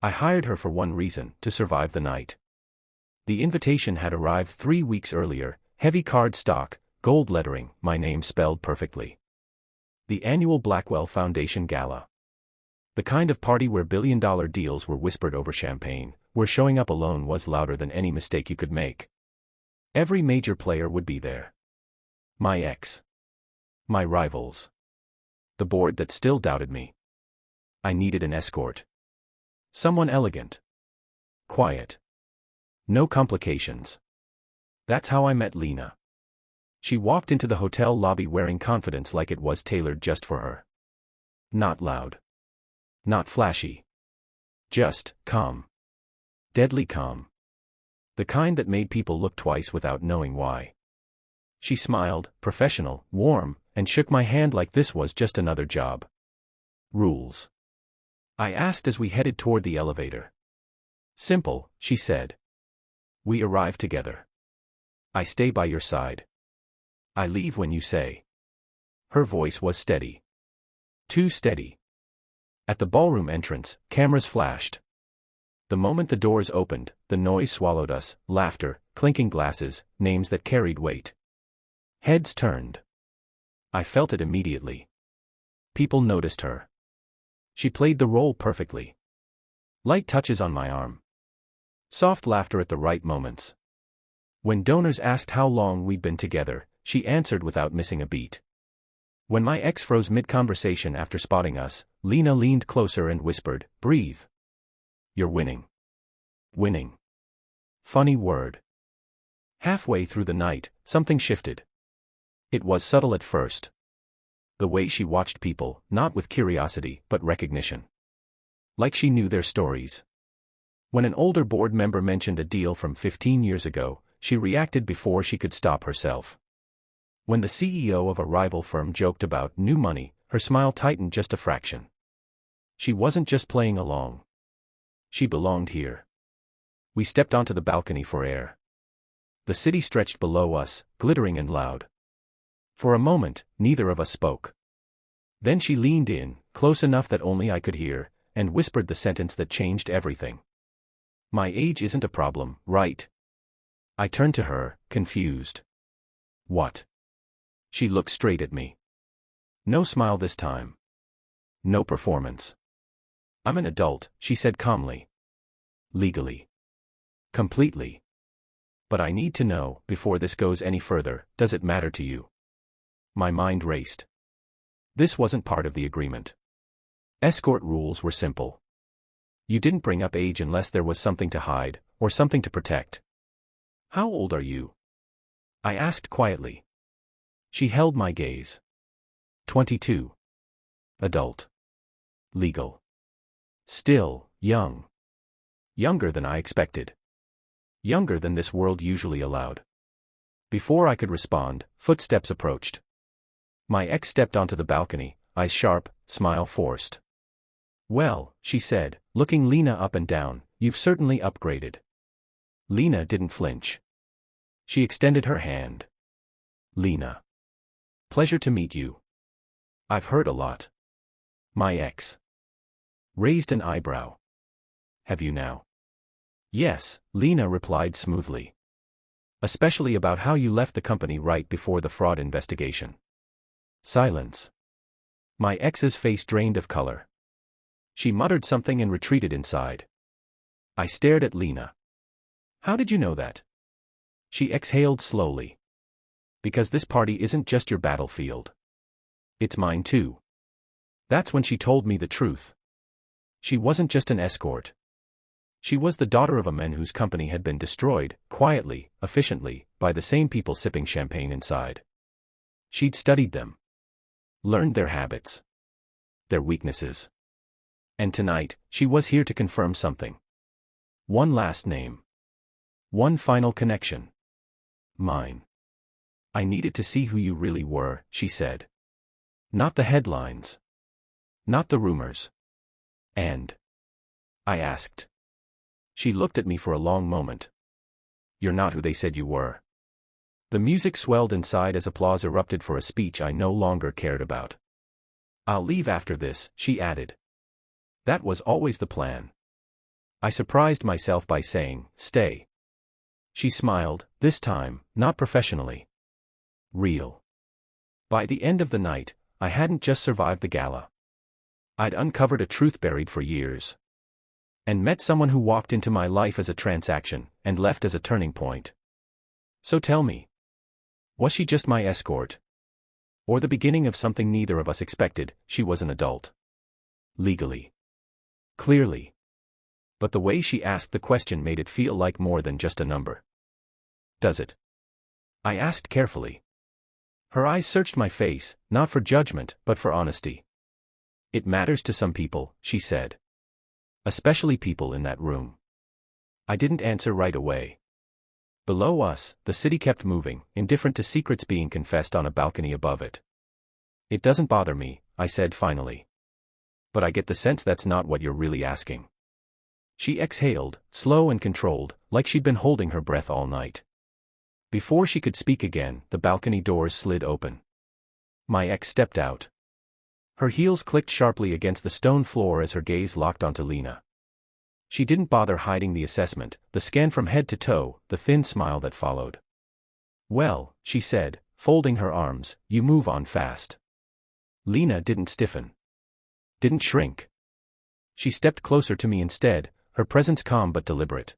I hired her for one reason, to survive the night. The invitation had arrived 3 weeks earlier, heavy card stock, gold lettering, my name spelled perfectly. The annual Blackwell Foundation Gala. The kind of party where billion-dollar deals were whispered over champagne, where showing up alone was louder than any mistake you could make. Every major player would be there. My ex. My rivals. The board that still doubted me. I needed an escort. Someone elegant. Quiet. No complications. That's how I met Lena. She walked into the hotel lobby wearing confidence like it was tailored just for her. Not loud. Not flashy. Just calm. Deadly calm. The kind that made people look twice without knowing why. She smiled, professional, warm, and shook my hand like this was just another job. Rules? I asked as we headed toward the elevator. Simple, she said. We arrive together. I stay by your side. I leave when you say. Her voice was steady. Too steady. At the ballroom entrance, cameras flashed. The moment the doors opened, the noise swallowed us, laughter, clinking glasses, names that carried weight. Heads turned. I felt it immediately. People noticed her. She played the role perfectly. Light touches on my arm. Soft laughter at the right moments. When donors asked how long we'd been together, she answered without missing a beat. When my ex froze mid-conversation after spotting us, Lena leaned closer and whispered, "Breathe. You're winning." Winning. Funny word. Halfway through the night, something shifted. It was subtle at first. The way she watched people, not with curiosity, but recognition. Like she knew their stories. When an older board member mentioned a deal from 15 years ago, she reacted before she could stop herself. When the CEO of a rival firm joked about new money, her smile tightened just a fraction. She wasn't just playing along. She belonged here. We stepped onto the balcony for air. The city stretched below us, glittering and loud. For a moment, neither of us spoke. Then she leaned in, close enough that only I could hear, and whispered the sentence that changed everything. My age isn't a problem, right? I turned to her, confused. What? She looked straight at me. No smile this time. No performance. I'm an adult, she said calmly. Legally. Completely. But I need to know, before this goes any further, does it matter to you? My mind raced. This wasn't part of the agreement. Escort rules were simple. You didn't bring up age unless there was something to hide, or something to protect. How old are you? I asked quietly. She held my gaze. 22. Adult. Legal. Still, young. Younger than I expected. Younger than this world usually allowed. Before I could respond, footsteps approached. My ex stepped onto the balcony, eyes sharp, smile forced. Well, she said, looking Lena up and down, you've certainly upgraded. Lena didn't flinch. She extended her hand. Lena. Pleasure to meet you. I've heard a lot. My ex raised an eyebrow. Have you now? Yes, Lena replied smoothly. Especially about how you left the company right before the fraud investigation. Silence. My ex's face drained of color. She muttered something and retreated inside. I stared at Lena. How did you know that? She exhaled slowly. Because this party isn't just your battlefield. It's mine too. That's when she told me the truth. She wasn't just an escort. She was the daughter of a man whose company had been destroyed, quietly, efficiently, by the same people sipping champagne inside. She'd studied them. Learned their habits. Their weaknesses. And tonight, she was here to confirm something. One last name. One final connection. Mine. I needed to see who you really were, she said. Not the headlines. Not the rumors. And? I asked. She looked at me for a long moment. You're not who they said you were. The music swelled inside as applause erupted for a speech I no longer cared about. I'll leave after this, she added. That was always the plan. I surprised myself by saying, "Stay." She smiled, this time, not professionally. Real. By the end of the night, I hadn't just survived the gala. I'd uncovered a truth buried for years. And met someone who walked into my life as a transaction, and left as a turning point. So tell me. Was she just my escort? Or the beginning of something neither of us expected? She was an adult. Legally. Clearly. But the way she asked the question made it feel like more than just a number. Does it? I asked carefully. Her eyes searched my face, not for judgment, but for honesty. It matters to some people, she said. Especially people in that room. I didn't answer right away. Below us, the city kept moving, indifferent to secrets being confessed on a balcony above it. It doesn't bother me, I said finally. But I get the sense that's not what you're really asking. She exhaled, slow and controlled, like she'd been holding her breath all night. Before she could speak again, the balcony doors slid open. My ex stepped out. Her heels clicked sharply against the stone floor as her gaze locked onto Lena. She didn't bother hiding the assessment, the scan from head to toe, the thin smile that followed. "Well," she said, folding her arms, "you move on fast." Lena didn't stiffen. Didn't shrink. She stepped closer to me instead, her presence calm but deliberate.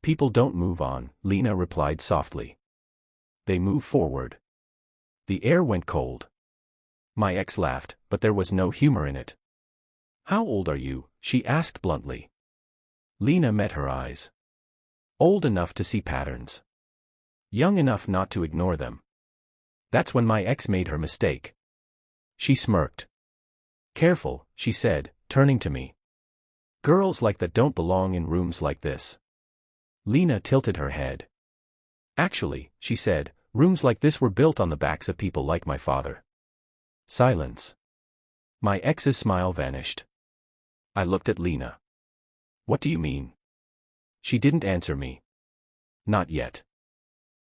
"People don't move on," Lena replied softly. "They move forward." The air went cold. My ex laughed, but there was no humor in it. "How old are you?" she asked bluntly. Lena met her eyes. Old enough to see patterns. Young enough not to ignore them. That's when my ex made her mistake. She smirked. "Careful," she said, turning to me. "Girls like that don't belong in rooms like this." Lena tilted her head. "Actually," she said, "rooms like this were built on the backs of people like my father." Silence. My ex's smile vanished. I looked at Lena. "What do you mean?" She didn't answer me. Not yet.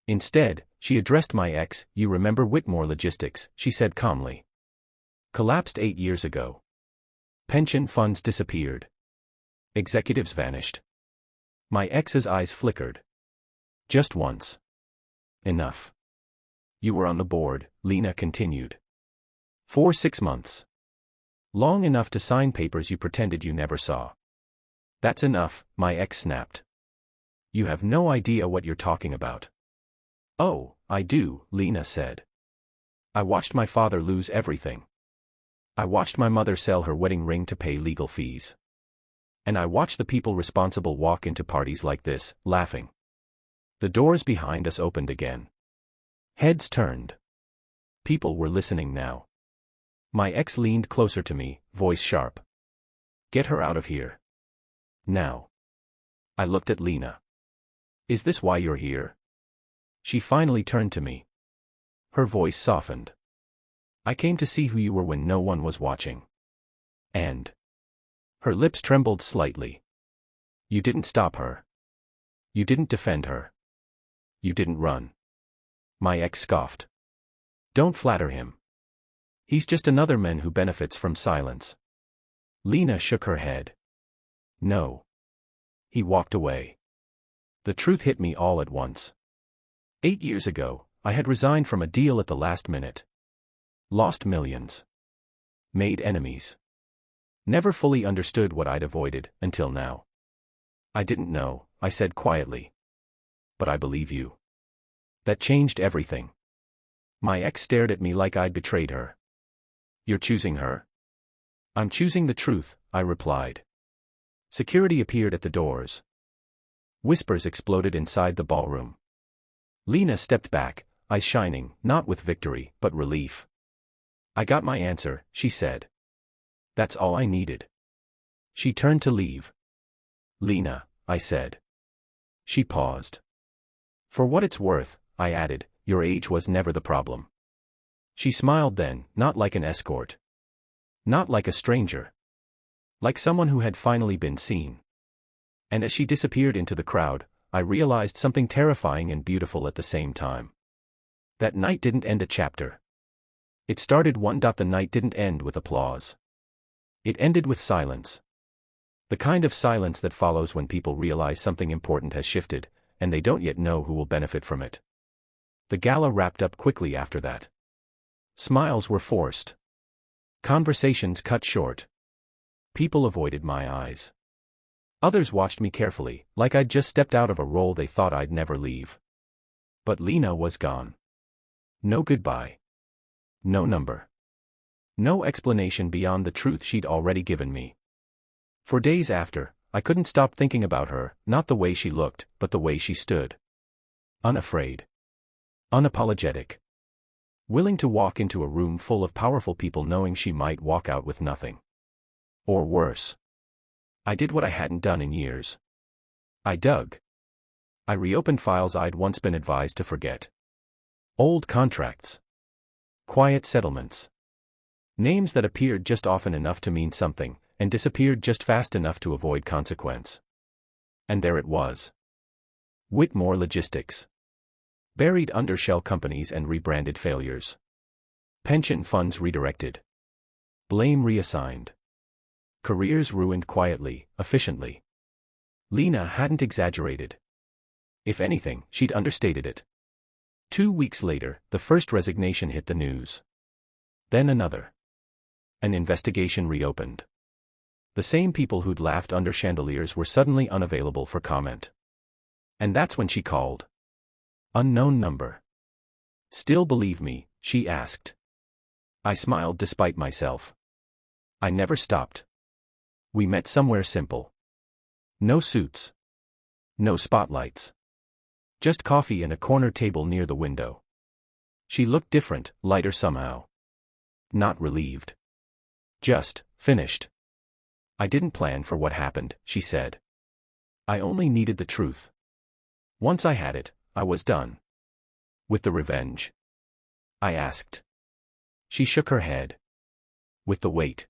Instead, she addressed my ex. "You remember Whitmore Logistics," she said calmly. "Collapsed 8 years ago. Pension funds disappeared. Executives vanished." My ex's eyes flickered. "Just once. Enough." "You were on the board," Lena continued. "For 6 months. Long enough to sign papers you pretended you never saw." "That's enough," my ex snapped. "You have no idea what you're talking about." "Oh, I do," Lena said. "I watched my father lose everything. I watched my mother sell her wedding ring to pay legal fees. And I watched the people responsible walk into parties like this, laughing." The doors behind us opened again. Heads turned. People were listening now. My ex leaned closer to me, voice sharp. "Get her out of here. Now." I looked at Lena. "Is this why you're here?" She finally turned to me. Her voice softened. "I came to see who you were when no one was watching." And her lips trembled slightly. "You didn't stop her. You didn't defend her. You didn't run." My ex scoffed. "Don't flatter him. He's just another man who benefits from silence." Lena shook her head. "No." He walked away. The truth hit me all at once. 8 years ago, I had resigned from a deal at the last minute. Lost millions. Made enemies. Never fully understood what I'd avoided, until now. "I didn't know," I said quietly. "But I believe you." That changed everything. My ex stared at me like I'd betrayed her. "You're choosing her?" "I'm choosing the truth," I replied. Security appeared at the doors. Whispers exploded inside the ballroom. Lena stepped back, eyes shining, not with victory, but relief. "I got my answer," she said. "That's all I needed." She turned to leave. "Lena," I said. She paused. "For what it's worth," I added, "your age was never the problem." She smiled then, not like an escort. Not like a stranger. Like someone who had finally been seen. And as she disappeared into the crowd, I realized something terrifying and beautiful at the same time. That night didn't end a chapter. It started one. The night didn't end with applause. It ended with silence. The kind of silence that follows when people realize something important has shifted, and they don't yet know who will benefit from it. The gala wrapped up quickly after that. Smiles were forced. Conversations cut short. People avoided my eyes. Others watched me carefully, like I'd just stepped out of a role they thought I'd never leave. But Lena was gone. No goodbye. No number. No explanation beyond the truth she'd already given me. For days after, I couldn't stop thinking about her, not the way she looked, but the way she stood. Unafraid. Unapologetic. Willing to walk into a room full of powerful people knowing she might walk out with nothing. Or worse. I did what I hadn't done in years. I dug. I reopened files I'd once been advised to forget. Old contracts. Quiet settlements. Names that appeared just often enough to mean something, and disappeared just fast enough to avoid consequence. And there it was. Whitmore Logistics. Buried under shell companies and rebranded failures. Pension funds redirected. Blame reassigned. Careers ruined quietly, efficiently. Lena hadn't exaggerated. If anything, she'd understated it. 2 weeks later, the first resignation hit the news. Then another. An investigation reopened. The same people who'd laughed under chandeliers were suddenly unavailable for comment. And that's when she called. Unknown number. Still believe me? She asked. I smiled despite myself. I never stopped. We met somewhere simple. No suits. No spotlights. Just coffee and a corner table near the window. She looked different, lighter somehow. Not relieved. Just finished. I didn't plan for what happened, she said. I only needed the truth. Once I had it, I was done. With the revenge? I asked. She shook her head. With the weight.